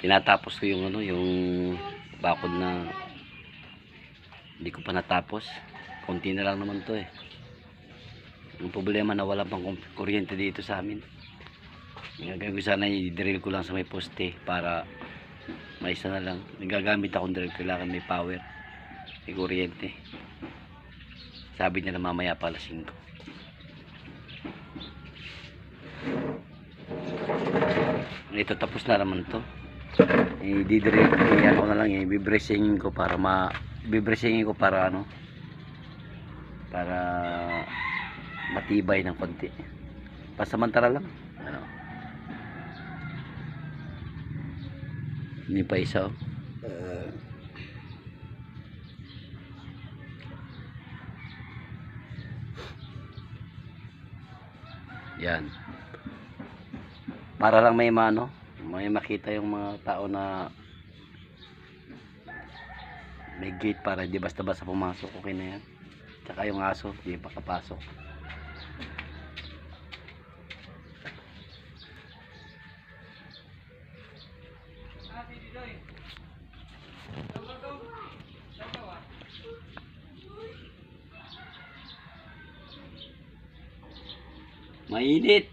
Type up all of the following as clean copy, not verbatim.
tinatapos ko yung ano, yung bakod na hindi ko pa natapos. Konti na lang naman to eh. Yung problema na wala pang kuryente dito sa amin. Gagawin ko sana i-drill ko lang sa may poste para may isa na lang. Gagamit akong drill, kailangan may power, may kuryente. Sabi niya na mamaya pala 5. Ito tapos na naman to. I-drill ko na lang, i-bracingin ko para ano, para matibay ng konti. Pasamantala lang. Ano? Hindi pa isa. Yan. Para lang may makita yung mga tao na may gate para hindi basta-basta pumasok. Okay na yan. Tsaka yung aso, hindi pa kapasok. Mainit.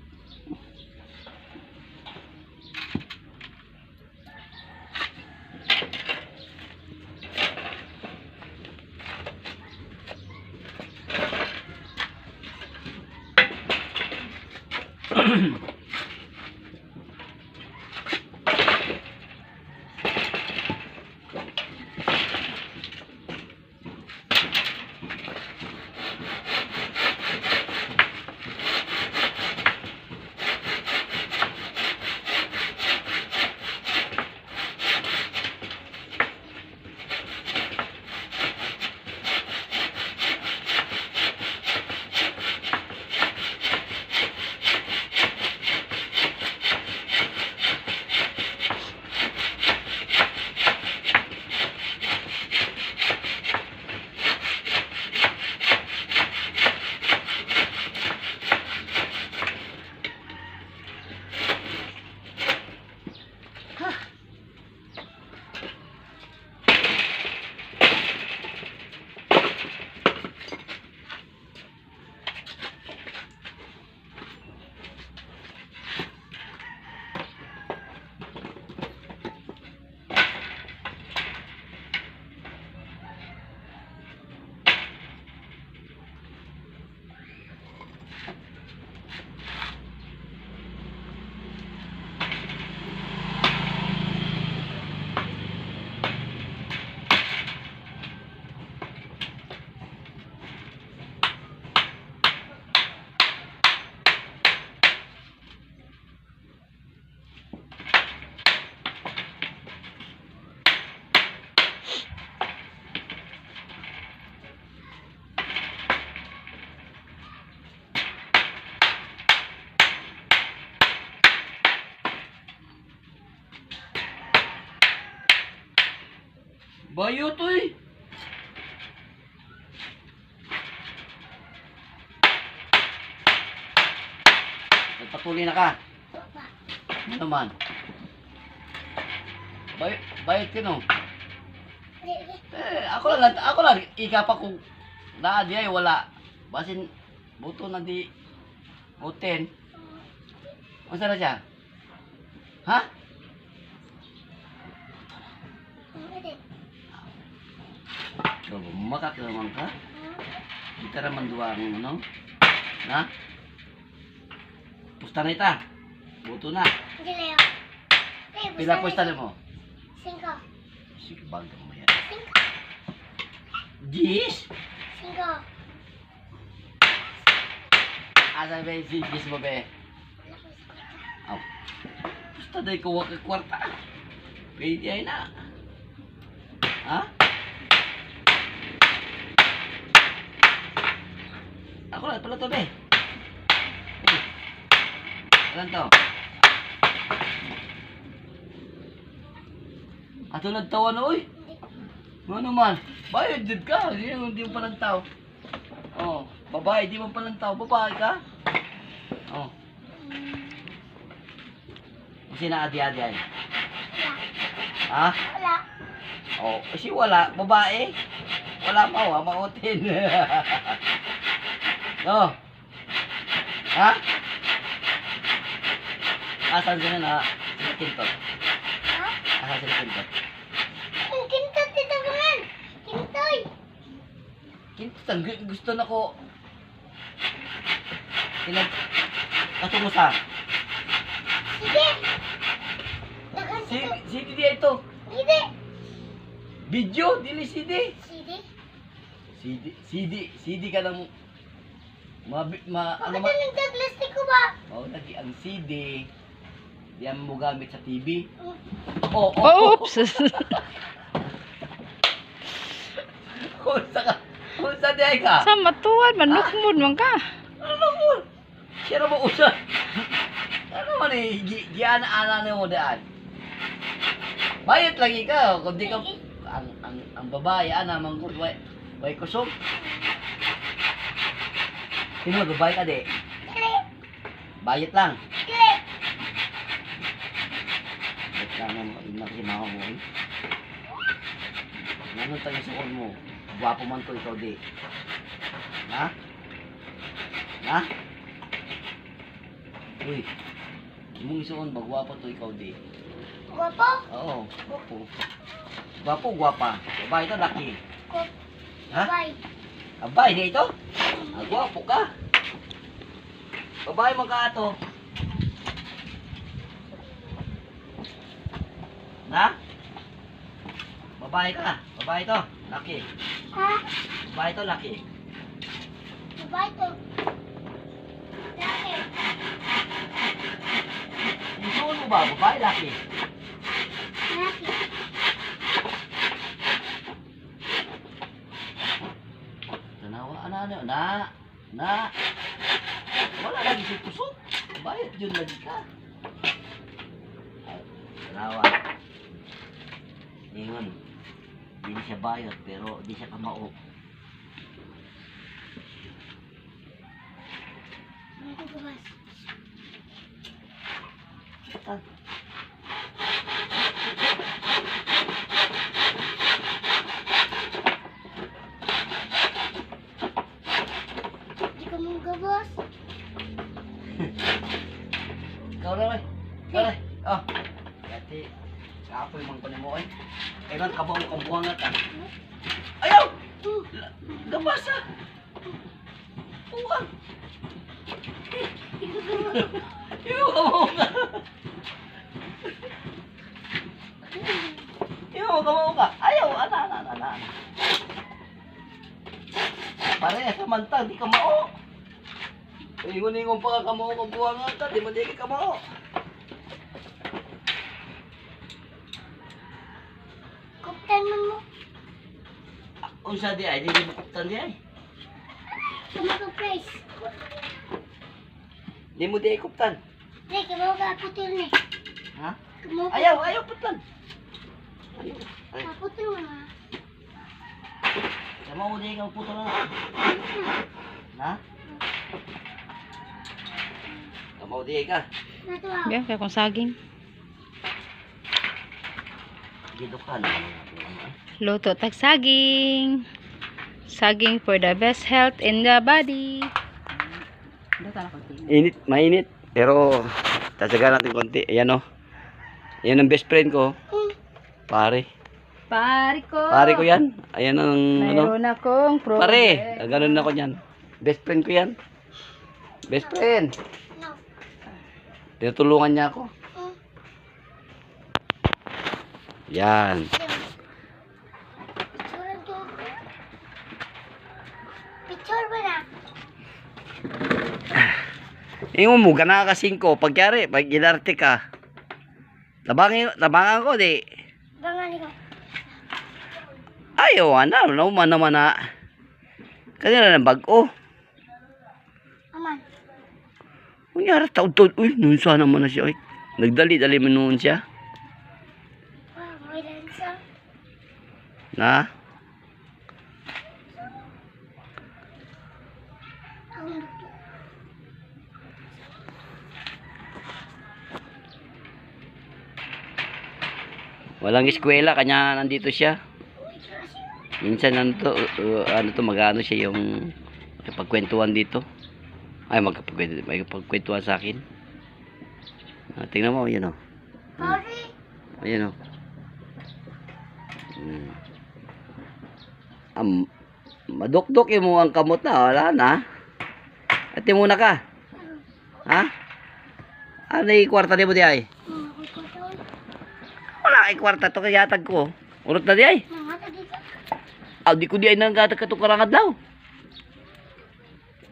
Bayo to eh. Nagpatuloy na ka. Ano naman? Bayot ka no? Ako lang, ikapa kung naadi ay wala. Basin, buto na di, butin. Masa na siya? Ha? Makak naman ka? Kita naman dua ang ano? Ha? Pusta na ita? Buto na. Pila pusta na mo? 5. Sige, bago mo yan. 5. 10? 5. Asa ba yung 10 mo be? Aw. Pusta na yung kuwak ang kwarta. Pwede ay na. Ha? Ako lang pala to be. Alam to. Atulad tawa na oy. Ano man? Bayad din ka. Hindi mo palang tao. Oh, babae, di mo palang tao. Babae ka? Oh. Kasi na adi-adi ay. Ha? Wala. Oh, kasi wala. Babae. Wala pa, mautin. No. Ha? Asan sila na? Sila Kintot. Ha? Asan sila Kintot? Ang kintot dito naman. Kintoy. Kintot, ang gusto na ko. Katungo sa? Sige. Dagan Si, dito. si Didi ito. Sige. Video, dili CD. Sige. CD ka ng ano Bakit ma, nagdaglastik ko ba? oh, lagi ang CD. Diyan mo gamit sa TV. Mm. Oh, oh. Oops! Kung sa diay ka. Sa matuwan, manukmod man ka. Ano mo? Siya mo usa. Ano man eh, giana-ana na mo daan. Bayat lagi ka, kung di ka ang babae ana manggod way kusog. Sino babae ka di? Dili. Bayat lang. Dili. Bayat lang mo nakimaw mo. Ano tayo sa mo? Gwapo man to ikaw di. Ha? Ha? Uy. Mong isuon ba gwapo to ikaw di? Guwapo? Oo, gwapo. Gwapo, gwapa. Babae ito, laki. Ha? Bye. Abay, di ito? Ah, gwapo ka. Babae mo ka ato. Na? Babae ka. Babae ito, laki. Ha? Babae ito, laki. Bye to. Laki. Isuon mo ba? Babae, laki. Laki. Tanawa, ano, na. Wala lagi si kusog. Bayad yun lagi ka. Tanawa. Ingon. Hindi siya bayad, pero hindi siya kamao. Ano ko ba? Ah. Di ka mong gabos. Ikaw na, may. Ikaw na. Oh. Kati, kapoy mang kunin mo, eh. Kailan ka ba ang kambuhangat, ah? Ayaw! Gabas, ah! Buwang! Ayaw, kamao ka! Ayaw, kamao ka! Ayaw, ana. Pare, samantang, di kamao! Ingon-ingon pa ka kamao kambuhangat, ah. Di mo di ka kamao. Kuptan mo. Unsa di ay, di mo kuptan di ay. Sumaga place. Di mo di ay kuptan. Dili ka mo ka putol ni. Ha? Kamo. Ayaw kuptan. Ayaw. Ay, Putol mo na. sama mo di ka puto na. Ha? Sama di ka. Natuwa. Biya, kaya kung saging. Gidukan. Luto tag saging. Saging for the best health in the body. Init, mainit. Pero, tatsaga natin konti. Ayan o. Ayan ang best friend ko. Pare. Pare ko. Pare ko yan. Ayan ang, ano. Mayroon akong problem. Pare, ganun ako yan. Best friend ko yan. Best friend. No. Tinutulungan niya ako. Yan. Picturean ko. Picture ba na? Ingon mo, gana ka 5. Pagkyari, pag inarte ka. Labangan ko, di. Bangan ko. Ayaw, nauman naman na. Kanina ng bag-o. Aman. Kunyara, taod-taod. Uy, noon sana naman na siya. Uy. Nagdali-dali mo noon siya. Wow, may lansa. Na? Ang luto. Walang eskwela, kanya nandito siya. Minsan ano to, magano siya yung makipagkwentuhan dito. Ay, magkapagkwentuhan sa akin. Tingnan mo, yun o. Sorry. Ayan o. Madukdok yung mo ang kamot na. Wala na. Ati muna ka. Ha? Ano yung kwarta di mo di ay? Wala kay kwarta to kayatag ko. Urot na di ay. Aw, di ko di ay nanggatag ka to karangad daw.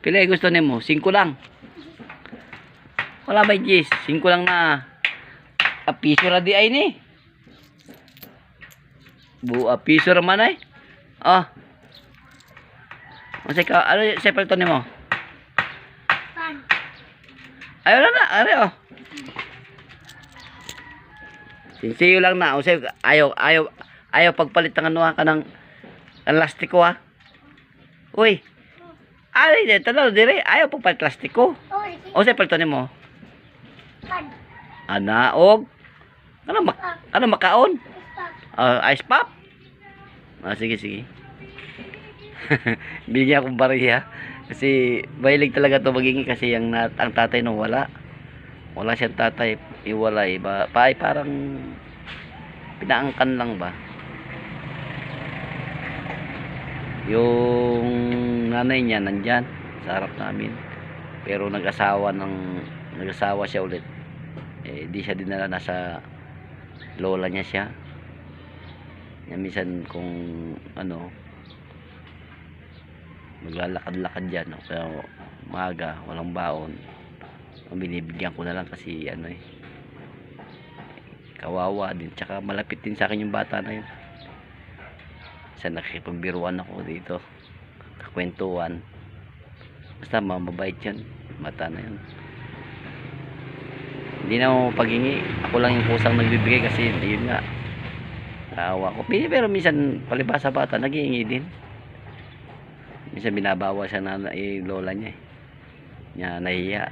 Pila ay gusto nimo? 5 lang. Wala may 10. 5 lang na. Piso ra di ay ni. Piso ra man ay. Oh. Ano sa pelton nimo? Ayaw na, ayaw. Sinsiyo lang na. Usay, ayaw pagpalit ng ano ka ng plastiko ha. Uy. Ay, tanaw dire. Ayaw pagpalit plastiko. Usay pelton nimo. Ana og ano makaon? Ice pop. Sige. Bigyan akong bariya. Kasi mahilig talaga to magiging kasi ang tatay nung wala siyang tatay, iwalay ba parang pinaangkan lang ba yung nanay niya nandyan sa harap namin, pero nag-asawa siya ulit, di siya dinala, nasa lola niya siya. Minsan kung ano maglalakad-lakad dyan, no? Pero maaga, walang baon, binibigyan ko na lang kasi ano kawawa din, tsaka malapit din sa akin yung bata na yun. Sa nakikipagbiruan ako dito, kakwentuhan, basta mabait yan, bata na yun. Hindi na ako paghingi, ako lang yung kusang nagbibigay kasi yun nga, kawawa ko. Pero minsan palibasa bata naghihingi din. Minsan binabawa siya na lola niya niya, nahiya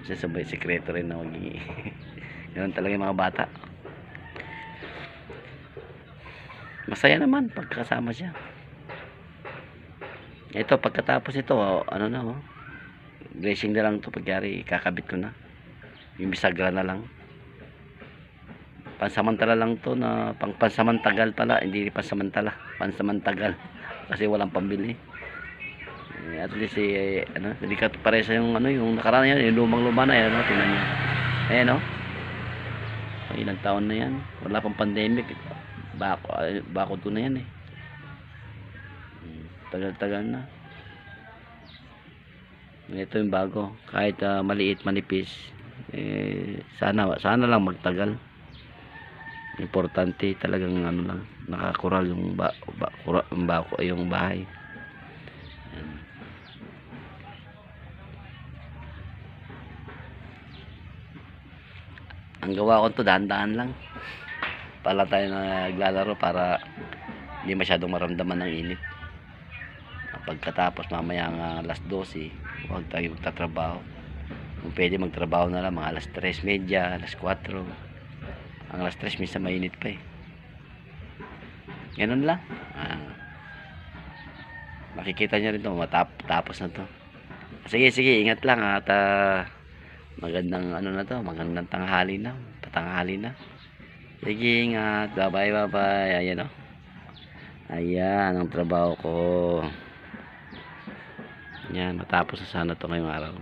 siya, sabay sekreto rin na magiging ganoon talaga yung mga bata. Masaya naman pagkasama siya. Ito pagkatapos ito ano na dressing na lang to, pagyari kakabit ko na yung bisagra na lang, pansamantala lang to na pansamantagal pala, hindi pansamantagal kasi walang pambili. At least hindi ka paresa yung yung nakaraan yan, yung lumang-luma na yan, tingnan niyo. Ayan ilang taon na yan, wala pang pandemic, bakod ko na yan tagal-tagal na. Ito yung bago, kahit maliit, manipis, sana lang magtagal. Importante talagang lang, nakakural yung yung bahay. Ang gawa ko to dahan-dahan lang pala tayo naglalaro para hindi masyadong maramdaman ng init. Pagkatapos mamaya ng alas 12 huwag tayo magtatrabaho, kung pwede magtrabaho na lang mga alas 3:30, alas 4. Ang alas 3 minsan mainit pa ganun lang. Makikita nyo rin ito matapos na to. Sige ingat lang at magandang magandang tanghali na, patanghali na. Sige, ingat. Bye bye. Ayan ayan ang trabaho ko. Yan, matapos na sana to ngayong araw.